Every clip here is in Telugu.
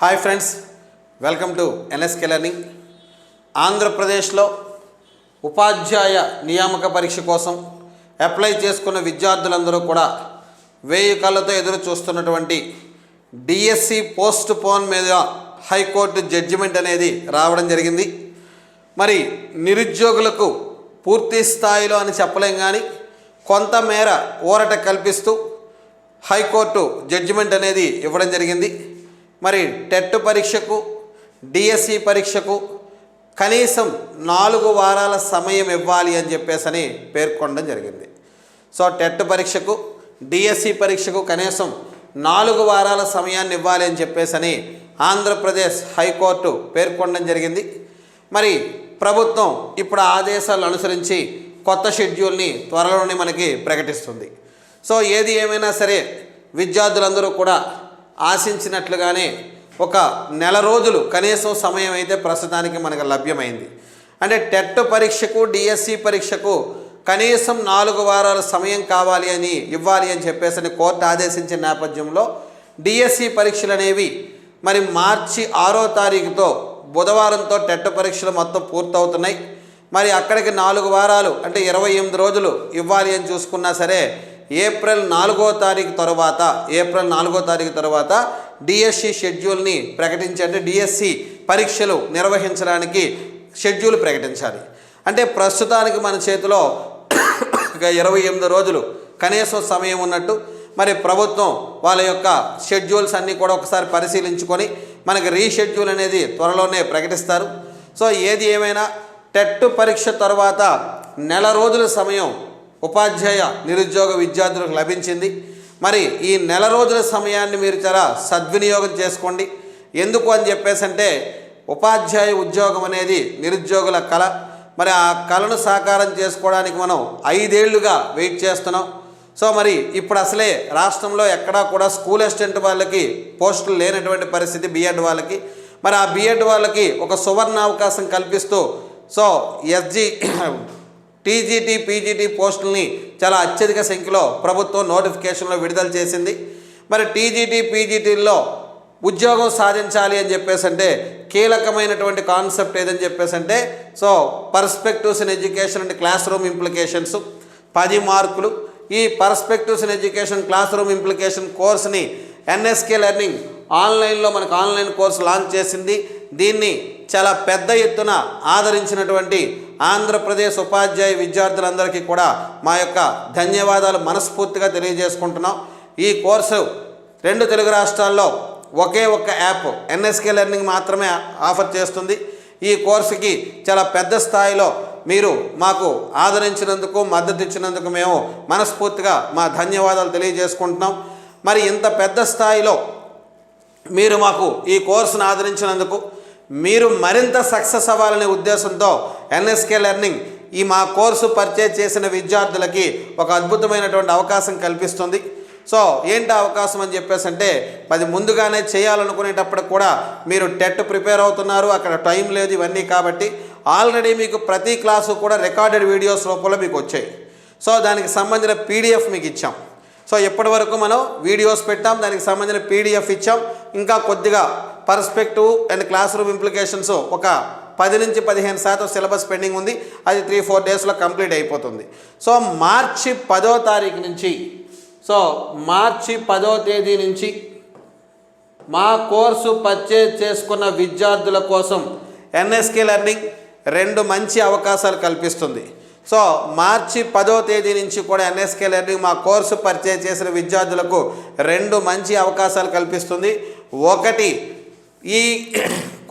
Hi friends, welcome to NSK learning. ఆంధ్రప్రదేశ్లో ఉపాధ్యాయ నియామక పరీక్ష కోసం అప్లై చేసుకున్న విద్యార్థులందరూ కూడా వేయి కళ్ళతో ఎదురు చూస్తున్నటువంటి డిఎస్సి పోస్ట్ పోన్ మీద హైకోర్టు జడ్జిమెంట్ అనేది రావడం జరిగింది. మరి నిరుద్యోగులకు పూర్తి స్థాయిలో అని చెప్పలేం, కానీ కొంతమేర ఊరట కల్పిస్తూ హైకోర్టు జడ్జిమెంట్ అనేది ఇవ్వడం జరిగింది. మరి టెట్ పరీక్షకు, డిఎస్సి పరీక్షకు కనీసం 4 వారాల సమయం ఇవ్వాలి అని చెప్పేసి పేర్కొనడం జరిగింది. సో టెట్ పరీక్షకు, డిఎస్సి పరీక్షకు కనీసం 4 వారాల సమయాన్ని ఇవ్వాలి అని చెప్పేసి ఆంధ్రప్రదేశ్ హైకోర్టు పేర్కొనడం జరిగింది. మరి ప్రభుత్వం ఇప్పుడు ఆదేశాలను అనుసరించి కొత్త షెడ్యూల్ని త్వరలోనే మనకి ప్రకటిస్తుంది. సో ఏది ఏమైనా సరే విద్యార్థులందరూ కూడా ఆశించినట్లుగానే ఒక నెల రోజులు కనీసం సమయం అయితే ప్రస్తుతానికి మనకు లభ్యమైంది. అంటే టెట్ పరీక్షకు, డిఎస్సి పరీక్షకు కనీసం 4 వారాల సమయం ఇవ్వాలి అని చెప్పేసి కోర్టు ఆదేశించిన నేపథ్యంలో డిఎస్సి పరీక్షలు అనేవి మరి మార్చి 6వ తారీఖుతో బుధవారంతో టెట్ పరీక్షలు మొత్తం పూర్తవుతున్నాయి. మరి అక్కడికి 4 వారాలు అంటే 28 రోజులు ఇవ్వాలి అని చూసుకున్నా సరే ఏప్రిల్ 4వ తారీఖు తర్వాత డిఎస్సి షెడ్యూల్ని ప్రకటించండి. డిఎస్సి పరీక్షలు నిర్వహించడానికి షెడ్యూల్ ప్రకటించాలి. అంటే ప్రస్తుతానికి మన చేతిలో 28 రోజులు కనీసం సమయం ఉన్నట్టు. మరి ప్రభుత్వం వాళ్ళ యొక్క షెడ్యూల్స్ అన్నీ కూడా ఒకసారి పరిశీలించుకొని మనకి రీషెడ్యూల్ అనేది త్వరలోనే ప్రకటిస్తారు. సో ఏది ఏమైనా టెట్ పరీక్ష తర్వాత నెల రోజుల సమయం ఉపాధ్యాయ నిరుద్యోగ విద్యార్థులకు లభించింది. మరి ఈ నెల రోజుల సమయాన్ని మీరు చాలా సద్వినియోగం చేసుకోండి. ఎందుకు అని చెప్పేసి అంటే ఉపాధ్యాయ ఉద్యోగం అనేది నిరుద్యోగుల కళ. మరి ఆ కళను సాకారం చేసుకోవడానికి మనం 5 ఏళ్లుగా వెయిట్ చేస్తున్నాం. సో మరి ఇప్పుడు అసలే రాష్ట్రంలో ఎక్కడా కూడా స్కూల్ అసిస్టెంట్ వాళ్ళకి పోస్టులు లేనటువంటి పరిస్థితి బిఎడ్ వాళ్ళకి. మరి ఆ బిఎడ్ వాళ్ళకి ఒక సువర్ణ అవకాశం కల్పిస్తూ సో టీజీటీ, పీజీటీ పోస్టుల్ని చాలా అత్యధిక సంఖ్యలో ప్రభుత్వం నోటిఫికేషన్లో విడుదల చేసింది. మరి టీజీటీ, పీజీటీల్లో ఉద్యోగం సాధించాలి అని చెప్పేసి అంటే కీలకమైనటువంటి కాన్సెప్ట్ ఏదని చెప్పేసి అంటే so perspectives in education and classroom implications 10 మార్కులు. ఈ perspectives in education classroom implication కోర్స్ని ఎన్ఎస్కే లెర్నింగ్ ఆన్లైన్లో మనకు ఆన్లైన్ కోర్సు లాంచ్ చేసింది. దీన్ని చాలా పెద్ద ఎత్తున ఆదరించినటువంటి ఆంధ్రప్రదేశ్ ఉపాధ్యాయ విద్యార్థులందరికీ కూడా మా యొక్క ధన్యవాదాలు మనస్ఫూర్తిగా తెలియజేసుకుంటున్నాం. ఈ కోర్సు 2 తెలుగు రాష్ట్రాల్లో ఒకే ఒక్క యాప్ ఎన్ఎస్కే లెర్నింగ్ మాత్రమే ఆఫర్ చేస్తుంది. ఈ కోర్సుకి చాలా పెద్ద స్థాయిలో మీరు మాకు ఆదరించినందుకు, మద్దతు ఇచ్చినందుకు మేము మనస్ఫూర్తిగా మా ధన్యవాదాలు తెలియజేసుకుంటున్నాం. మరి ఇంత పెద్ద స్థాయిలో మీరు మాకు ఈ కోర్సును ఆదరించినందుకు, మీరు మరింత సక్సెస్ అవ్వాలనే ఉద్దేశంతో ఎన్ఎస్కే లెర్నింగ్ ఈ మా కోర్సు పర్చేజ్ చేసిన విద్యార్థులకి ఒక అద్భుతమైనటువంటి అవకాశం కల్పిస్తుంది. సో ఏంటి అవకాశం అని చెప్పేసి అంటే అది ముందుగానే చేయాలనుకునేటప్పుడు కూడా మీరు టెట్ ప్రిపేర్ అవుతున్నారు, అక్కడ టైం లేదు ఇవన్నీ. కాబట్టి ఆల్రెడీ మీకు ప్రతి క్లాసు కూడా రికార్డెడ్ వీడియోస్ రూపంలో మీకు వచ్చాయి. సో దానికి సంబంధించిన పీడిఎఫ్ మీకు ఇచ్చాం. సో ఇప్పటి వరకు మనం వీడియోస్ పెట్టాం, దానికి సంబంధించిన పీడిఎఫ్ ఇచ్చాం. ఇంకా కొద్దిగా perspective and classroom implications ఒక 10 నుంచి 15% సిలబస్ పెండింగ్ ఉంది. అది 3-4 డేస్లో కంప్లీట్ అయిపోతుంది. సో మార్చి 10వ తేదీ నుంచి మా కోర్సు పర్చేజ్ చేసుకున్న విద్యార్థుల కోసం ఎన్ఎస్కే లెర్నింగ్ 2 మంచి అవకాశాలు కల్పిస్తుంది. సో మార్చి 10వ తేదీ నుంచి కూడా ఎన్ఎస్కే లెర్నింగ్ మా కోర్సు పర్చేజ్ చేసిన విద్యార్థులకు 2 మంచి అవకాశాలు కల్పిస్తుంది. ఒకటి, ఈ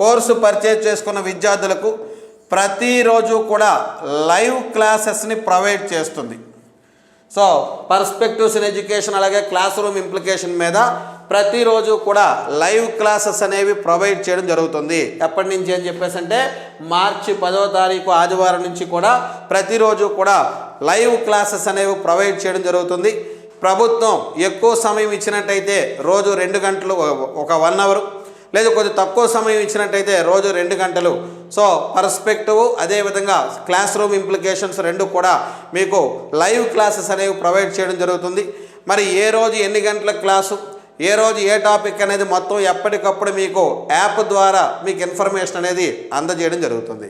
కోర్సు పర్చేజ్ చేసుకున్న విద్యార్థులకు ప్రతిరోజు కూడా లైవ్ క్లాసెస్ని ప్రొవైడ్ చేస్తుంది. సో పర్స్పెక్టివ్స్ ఇన్ ఎడ్యుకేషన్ అలాగే క్లాస్ రూమ్ ఇంప్లికేషన్ మీద ప్రతిరోజు కూడా లైవ్ క్లాసెస్ అనేవి ప్రొవైడ్ చేయడం జరుగుతుంది. ఎప్పటి నుంచి అని చెప్పేసి అంటే మార్చి 10వ తారీఖు ఆదివారం నుంచి కూడా ప్రతిరోజు కూడా లైవ్ క్లాసెస్ అనేవి ప్రొవైడ్ చేయడం జరుగుతుంది. ప్రభుత్వం ఎక్కువ సమయం ఇచ్చినట్టయితే రోజు 2 గంటలు, ఒక 1 అవర్, లేదు కొద్ది తక్కువ సమయం ఇచ్చినట్టయితే రోజు 2 గంటలు. సో పర్స్పెక్టివ్ అదేవిధంగా క్లాస్ రూమ్ ఇంప్లికేషన్స్ 2 కూడా మీకు లైవ్ క్లాసెస్ అనేవి ప్రొవైడ్ చేయడం జరుగుతుంది. మరి ఏ రోజు ఎన్ని గంటల క్లాసు, ఏ రోజు ఏ టాపిక్ అనేది మొత్తం ఎప్పటికప్పుడు మీకు యాప్ ద్వారా మీకు ఇన్ఫర్మేషన్ అనేది అందజేయడం జరుగుతుంది.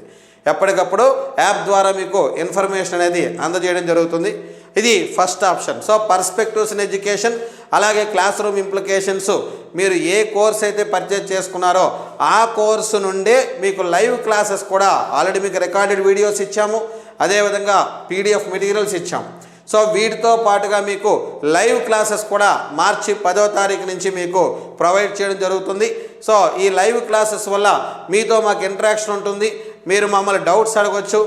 ఎప్పటికప్పుడు యాప్ ద్వారా మీకు ఇన్ఫర్మేషన్ అనేది అందజేయడం జరుగుతుంది. ఇది first option. So perspectives in education, అలాగే క్లాస్ రూమ్ ఇంప్లికేషన్స్, మీరు ఏ కోర్స్ అయితే పర్చేజ్ చేసుకున్నారో ఆ కోర్సు నుండే మీకు లైవ్ క్లాసెస్ కూడా ఆల్రెడీ మీకు రికార్డెడ్ వీడియోస్ ఇచ్చాము, అదేవిధంగా పీడిఎఫ్ మెటీరియల్స్ ఇచ్చాము. సో వీటితో పాటుగా మీకు లైవ్ క్లాసెస్ కూడా మార్చి 10వ తారీఖు నుంచి మీకు ప్రొవైడ్ చేయడం జరుగుతుంది. సో ఈ లైవ్ క్లాసెస్ వల్ల మీతో మాకు ఇంటరాక్షన్ ఉంటుంది, మీరు మమ్మల్ని డౌట్స్ అడగవచ్చు,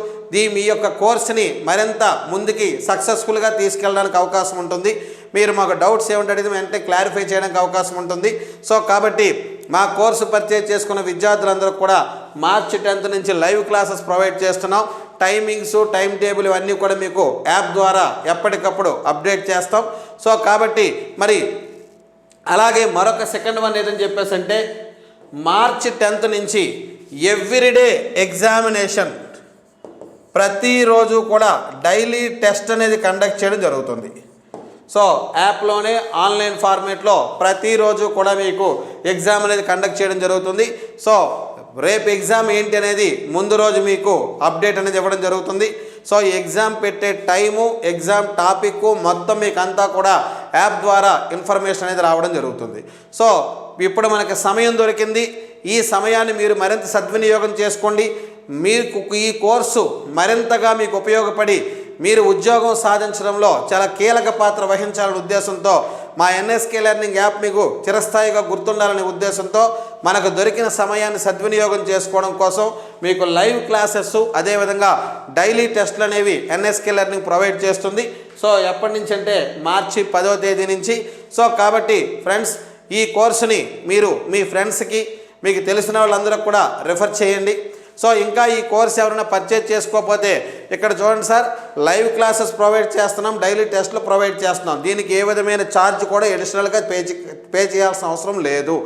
మీ యొక్క కోర్సుని మరింత ముందుకి సక్సెస్ఫుల్గా తీసుకెళ్ళడానికి అవకాశం ఉంటుంది. మీరు మాకు డౌట్స్ ఏమిటి అడిగితే వెంటనే క్లారిఫై చేయడానికి అవకాశం ఉంటుంది. సో కాబట్టి మా కోర్సు పర్చేజ్ చేసుకున్న విద్యార్థులందరూ కూడా మార్చి 10th నుంచి లైవ్ క్లాసెస్ ప్రొవైడ్ చేస్తున్నాం. టైమింగ్స్, టైం టేబుల్ ఇవన్నీ కూడా మీకు యాప్ ద్వారా ఎప్పటికప్పుడు అప్డేట్ చేస్తాం. సో కాబట్టి మరి అలాగే మరొక సెకండ్ వన్ ఏదని చెప్పేసి అంటే మార్చి 10th నుంచి ఎవ్రీడే ఎగ్జామినేషన్, ప్రతిరోజు కూడా డైలీ టెస్ట్ అనేది కండక్ట్ చేయడం జరుగుతుంది. సో యాప్లోనే ఆన్లైన్ ఫార్మేట్లో ప్రతిరోజు కూడా మీకు ఎగ్జామ్ అనేది కండక్ట్ చేయడం జరుగుతుంది. సో రేపు ఎగ్జామ్ ఏంటి అనేది ముందు రోజు మీకు అప్డేట్ అనేది ఇవ్వడం జరుగుతుంది. సో ఎగ్జామ్ పెట్టే టైము, ఎగ్జామ్ టాపిక్ మొత్తం మీకు అంతా కూడా యాప్ ద్వారా ఇన్ఫర్మేషన్ అనేది రావడం జరుగుతుంది. సో ఇప్పుడు మనకి సమయం దొరికింది, ఈ సమయాన్ని మీరు మరింత సద్వినియోగం చేసుకోండి. మీకు ఈ కోర్సు మరింతగా మీకు ఉపయోగపడి మీరు ఉద్యోగం సాధించడంలో చాలా కీలక పాత్ర వహించాలనే ఉద్దేశంతో మా ఎన్ఎస్కే లెర్నింగ్ యాప్ మీకు చిరస్థాయిగా గుర్తుండాలనే ఉద్దేశంతో మనకు దొరికిన సమయాన్ని సద్వినియోగం చేసుకోవడం కోసం మీకు లైవ్ క్లాసెస్, అదేవిధంగా డైలీ టెస్టులు అనేవి ఎన్ఎస్కే లెర్నింగ్ ప్రొవైడ్ చేస్తుంది. సో ఎప్పటి నుంచి అంటే మార్చి 10వ తేదీ నుంచి. సో కాబట్టి ఫ్రెండ్స్, ఈ కోర్సుని మీరు మీ ఫ్రెండ్స్కి, మీకు తెలిసిన వాళ్ళందరూ కూడా రిఫర్ చేయండి. సో ఇంకా ఈ కోర్స్ ఎవరైనా పర్చేజ్ చేసుకోకపోతే ఇక్కడ చూడండి సార్, లైవ్ క్లాసెస్ ప్రొవైడ్ చేస్తున్నాం, డైలీ టెస్ట్లు ప్రొవైడ్ చేస్తున్నాం. దీనికి ఏ విధమైన ఛార్జ్ కూడా అడిషనల్గా పే చేయాల్సిన అవసరం లేదు.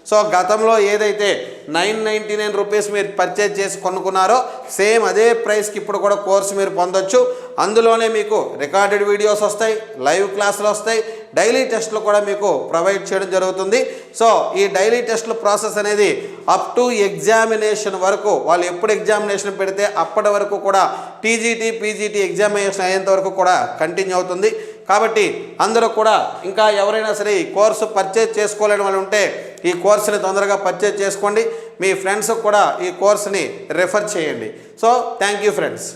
సో గతంలో ఏదైతే 999 రూపీస్ మీరు పర్చేజ్ చేసి కొనుక్కున్నారో సేమ్ అదే ప్రైస్కి ఇప్పుడు కూడా కోర్సు మీరు పొందొచ్చు. అందులోనే మీకు రికార్డెడ్ వీడియోస్ వస్తాయి, లైవ్ క్లాసులు వస్తాయి, డైలీ టెస్టులు కూడా మీకు ప్రొవైడ్ చేయడం జరుగుతుంది. సో ఈ డైలీ టెస్టుల ప్రాసెస్ అనేది అప్ టు ఎగ్జామినేషన్ వరకు, వాళ్ళు ఎప్పుడు ఎగ్జామినేషన్ పెడితే అప్పటి వరకు కూడా టీజీటీ, పీజీటీ ఎగ్జామినేషన్ అయ్యేంత వరకు కూడా కంటిన్యూ అవుతుంది. కాబట్టి అందరూ కూడా ఇంకా ఎవరైనా సరే ఈ కోర్సు పర్చేజ్ చేసుకోలేని వాళ్ళు ఉంటే ఈ కోర్సుని తొందరగా పర్చేజ్ చేసుకోండి. మీ ఫ్రెండ్స్కి కూడా ఈ కోర్సుని రిఫర్ చేయండి. So thank you friends.